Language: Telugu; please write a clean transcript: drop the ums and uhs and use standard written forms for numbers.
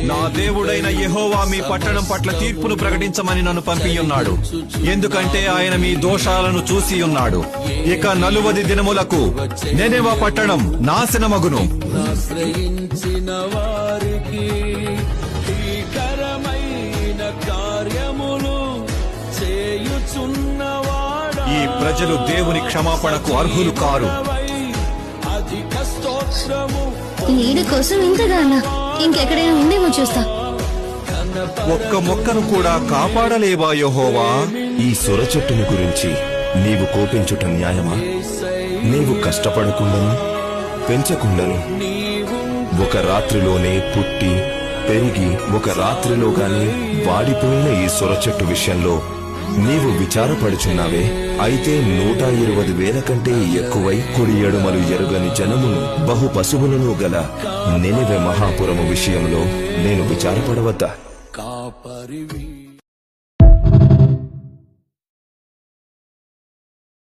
నా దేవుడైన యెహోవా మీ పట్టణం పట్ల తీర్పును ప్రకటించమని నన్ను పంపియున్నాడు. ఎందుకంటే ఆయన మీ దోషాలను చూసి ఉన్నాడు. ఇక 40 దినములకు నెనెవా పట్టణం నాశనమగును. ఈ ప్రజలు దేవుని క్షమాపణకు అర్హులు కారు. నీడి కోసం ఇంతగానా? ఇంకెక్కడైనా ఉందేమో చూస్తా. ఒక్క మొక్కను కూడా కాపాడలేవా యెహోవా? ఈ సొర చెట్టుని గురించి నీవు కోపించుట న్యాయమా? నీవు కష్టపడకుండాను పెంచకుండాను ఒక రాత్రిలోనే పుట్టి పెరిగి ఒక రాత్రిలో గాని వాడిపోయిన ఈ సొర చెట్టు విషయంలో నీవు విచారపడుచున్నావే. అయితే 120,000 కంటే ఎక్కువై కుడి ఎడుమలు ఎరుగని జనమును బహు పశువులను గల నినివె మహాపురము విషయంలో నేను విచారపడవద్దా?